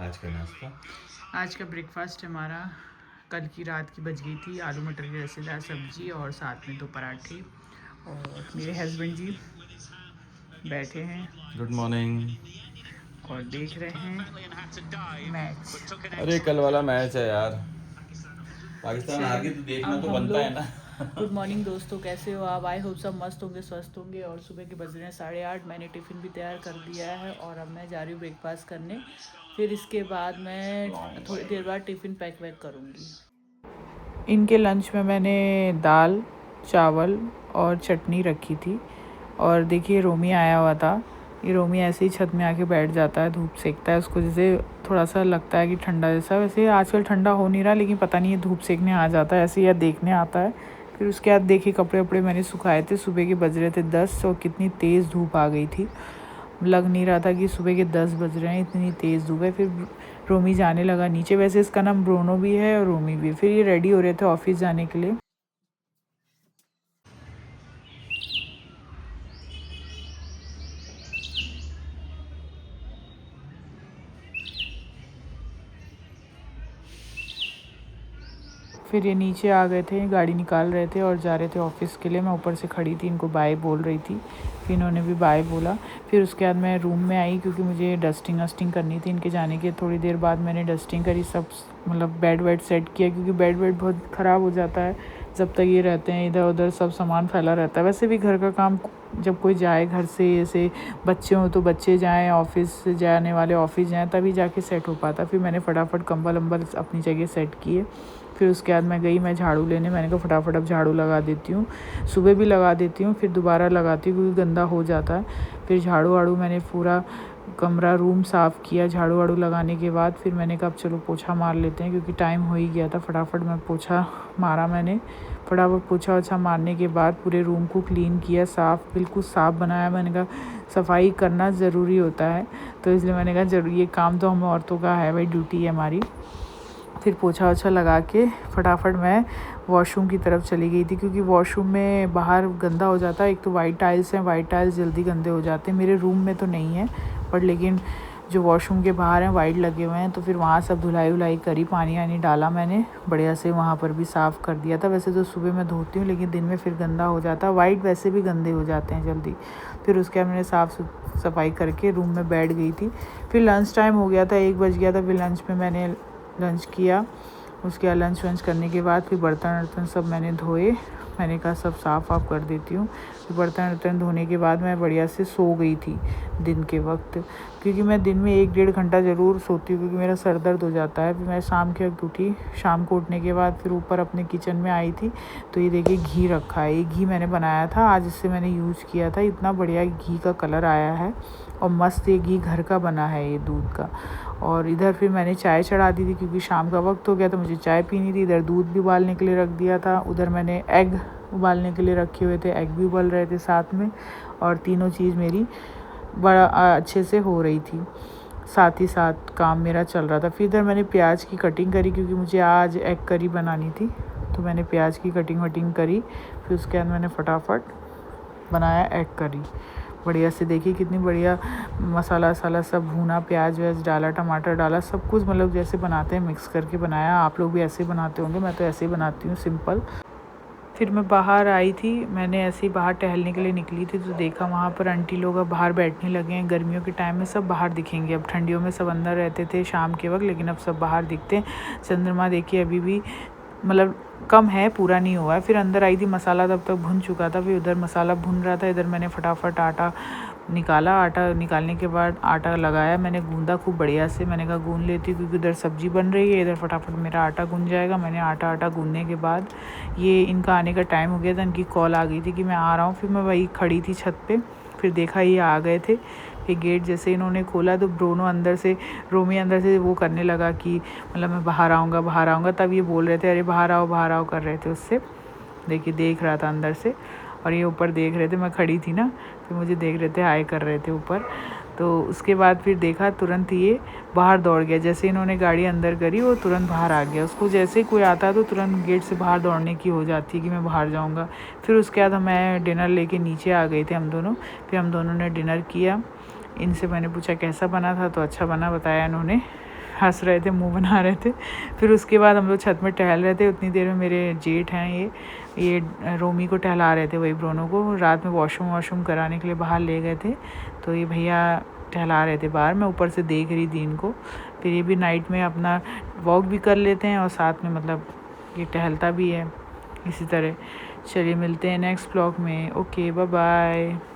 आज का नाश्ता? आज का ब्रेकफास्ट हमारा कल की रात की बच गई थी आलू मटर की रसेदार सब्जी और साथ में 2 पराठे। और मेरे हस्बैंड जी बैठे हैं गुड मॉर्निंग। और देख रहे हैं मैच। अरे कल वाला मैच है यार, पाकिस्तान हार गई तो चलिए देखना अब तो हम बनता है लोग ना। गुड मॉर्निंग दोस्तों, कैसे हो आप? आई होप सब मस्त होंगे, स्वस्थ होंगे। और सुबह के बज रहे हैं 8:30। मैंने टिफ़िन भी तैयार कर दिया है और अब मैं जा रही हूँ ब्रेकफास्ट करने। फिर इसके बाद मैं थोड़ी देर बाद टिफ़िन पैक वैक करूँगी। इनके लंच में मैंने दाल चावल और चटनी रखी थी। और देखिए रोमी आया हुआ था। ये रोमी ऐसे ही छत में आके बैठ जाता है, धूप सेकता है उसको, जैसे थोड़ा सा लगता है कि ठंडा जैसा। वैसे आजकल ठंडा हो नहीं रहा, लेकिन पता नहीं ये धूप सेकने आ जाता है ऐसे या देखने आता है। फिर उसके बाद देखिए कपड़े वपड़े मैंने सुखाए थे। सुबह के बज रहे थे 10 और कितनी तेज़ धूप आ गई थी। लग नहीं रहा था कि सुबह के 10 बज रहे हैं, इतनी तेज़ धूप है। फिर रोमी जाने लगा नीचे। वैसे इसका नाम ब्रोनो भी है और रोमी भी। फिर ये रेडी हो रहे थे ऑफिस जाने के लिए। फिर ये नीचे आ गए थे, गाड़ी निकाल रहे थे और जा रहे थे ऑफिस के लिए। मैं ऊपर से खड़ी थी, इनको बाय बोल रही थी। फिर इन्होंने भी बाय बोला। फिर उसके बाद मैं रूम में आई क्योंकि मुझे डस्टिंग वस्टिंग करनी थी इनके जाने के थोड़ी देर बाद। मैंने डस्टिंग करी, सब मतलब बेड वेड सेट किया क्योंकि बेड वेड बहुत ख़राब हो जाता है जब तक ये रहते हैं। इधर उधर सब सामान फैला रहता है। वैसे भी घर का काम जब कोई जाए घर से, जैसे बच्चे हों तो बच्चे जाएँ, ऑफिस से जाने वाले ऑफिस जाएँ, तभी जाके सेट हो पाता। फिर मैंने फटाफट कंबल अम्बल अपनी जगह सेट किए। फिर उसके बाद मैं गई मैं झाड़ू लेने। मैंने कहा फटाफट अब झाड़ू लगा देती हूँ, सुबह भी लगा देती हूँ फिर दोबारा लगाती हूँ क्योंकि गंदा हो जाता है। फिर झाड़ू वाड़ू मैंने पूरा कमरा रूम साफ़ किया। झाड़ू वाड़ू लगाने के बाद फिर मैंने कहा अब चलो पोछा मार लेते हैं क्योंकि टाइम हो ही गया था। फटाफट मैं पोछा मारा। मैंने फटाफट पोछा वछा मारने के बाद पूरे रूम को क्लीन किया, साफ़ बिल्कुल साफ़ बनाया। मैंने कहा सफाई करना ज़रूरी होता है, तो इसलिए मैंने कहा ज़रूरी ये काम तो हम औरतों का है भाई, ड्यूटी है हमारी। फिर पोछा वछा लगा के फटाफट मैं वॉशरूम की तरफ चली गई थी क्योंकि वॉशरूम में बाहर गंदा हो जाता है। एक तो वाइट टाइल्स हैं, वाइट टाइल्स जल्दी गंदे हो जाते हैं। मेरे रूम में तो नहीं है बट लेकिन जो वॉशरूम के बाहर हैं वाइट लगे हुए हैं, तो फिर वहाँ सब धुलाई वुलाई करी, पानी वानी डाला मैंने बढ़िया से, वहाँ पर भी साफ़ कर दिया था। वैसे तो सुबह मैं धोती हूँ लेकिन दिन में फिर गंदा हो जाता है, वाइट वैसे भी गंदे हो जाते हैं जल्दी। फिर उसके बाद मैंने साफ़ सफाई करके रूम में बैठ गई थी। फिर लंच टाइम हो गया था, 1 बज गया था। फिर लंच में मैंने लंच किया। उसके बाद लंच वंच करने के बाद फिर बर्तन वर्तन सब मैंने धोए। मैंने कहा सब साफ़ वाफ़ कर देती हूँ। फिर बर्तन वर्तन धोने के बाद मैं बढ़िया से सो गई थी दिन के वक्त, क्योंकि मैं दिन में 1-1.5 घंटा ज़रूर सोती हूँ क्योंकि मेरा सर दर्द हो जाता है। फिर मैं शाम के वक्त उठी। शाम को उठने के बाद फिर ऊपर अपने किचन में आई थी, तो ये देखिए घी रखा है। ये घी मैंने बनाया था आज, इससे मैंने यूज़ किया था। इतना बढ़िया घी का कलर आया है और मस्त ये घी घर का बना है, ये दूध का। और इधर फिर मैंने चाय चढ़ा दी थी क्योंकि शाम का वक्त हो गया तो मुझे चाय पीनी थी। इधर दूध भी उबालने के लिए रख दिया था। उधर मैंने एग उबालने के लिए रखे हुए थे, एग भी उबल रहे थे साथ में। और तीनों चीज़ मेरी बड़ा अच्छे से हो रही थी, साथ ही साथ काम मेरा चल रहा था। फिर इधर मैंने प्याज की कटिंग करी क्योंकि मुझे आज एग करी बनानी थी, तो मैंने प्याज की कटिंग वटिंग करी। फिर उसके बाद मैंने फटाफट बनाया एग करी बढ़िया से। देखिए कितनी बढ़िया मसाला वसाला सब भूना, प्याज व्याज डाला, टमाटर डाला, सब कुछ मतलब जैसे बनाते हैं मिक्स करके बनाया। आप लोग भी ऐसे बनाते होंगे, मैं तो ऐसे ही बनाती हूँ सिंपल। फिर मैं बाहर आई थी, मैंने ऐसे ही बाहर टहलने के लिए निकली थी, तो देखा वहाँ पर आंटी लोग अब बाहर बैठने लगे हैं। गर्मियों के टाइम में सब बाहर दिखेंगे, अब ठंडियों में सब अंदर रहते थे शाम के वक्त, लेकिन अब सब बाहर दिखते हैं। चंद्रमा देखिए अभी भी मतलब कम है, पूरा नहीं हुआ है। फिर अंदर आई थी, मसाला तब तक भुन चुका था। फिर उधर मसाला भुन रहा था, इधर मैंने फटाफट आटा निकाला। आटा निकालने के बाद आटा लगाया, मैंने गूंदा खूब बढ़िया से। मैंने कहा गूंद लेती हूँ क्योंकि उधर सब्जी बन रही है, इधर फटाफट मेरा आटा गूंद जाएगा। मैंने आटा गूंदने के बाद ये इनका आने का टाइम हो गया था, इनकी कॉल आ गई थी कि मैं आ रहा हूँ। फिर मैं वही खड़ी थी छत पे, फिर देखा ये आ गए थे। फिर गेट जैसे इन्होंने खोला तो ब्रोनो अंदर से, रोमी अंदर से वो करने लगा कि मतलब मैं बाहर आऊँगा। तब ये बोल रहे थे अरे बाहर आओ कर रहे थे उससे। देखिए देख रहा था अंदर से और ये ऊपर देख रहे थे, मैं खड़ी थी ना, तो मुझे देख रहे थे, हाय कर रहे थे ऊपर। तो उसके बाद फिर देखा तुरंत ये बाहर दौड़ गया। जैसे इन्होंने गाड़ी अंदर करी वो तुरंत बाहर आ गया। उसको जैसे ही कोई आता है तो तुरंत गेट से बाहर दौड़ने की हो जाती है कि मैं बाहर जाऊंगा। फिर उसके बाद मैं डिनर लेके नीचे आ गए थे हम दोनों। फिर हम दोनों ने डिनर किया। इनसे मैंने पूछा कैसा बना था, तो अच्छा बना बताया इन्होंने। हंस रहे थे, मुंह बना रहे थे। फिर उसके बाद हम लोग छत में टहल रहे थे, उतनी देर में मेरे जेठ हैं ये रोमी को टहला रहे थे, वही ब्रोनो को। रात में वॉशरूम कराने के लिए बाहर ले गए थे, तो ये भैया टहला रहे थे बाहर। मैं ऊपर से देख रही थी इनको। फिर ये भी नाइट में अपना वॉक भी कर लेते हैं और साथ में मतलब ये टहलता भी है इसी तरह। चलिए मिलते हैं नेक्स्ट ब्लॉग में। Okay, bye bye.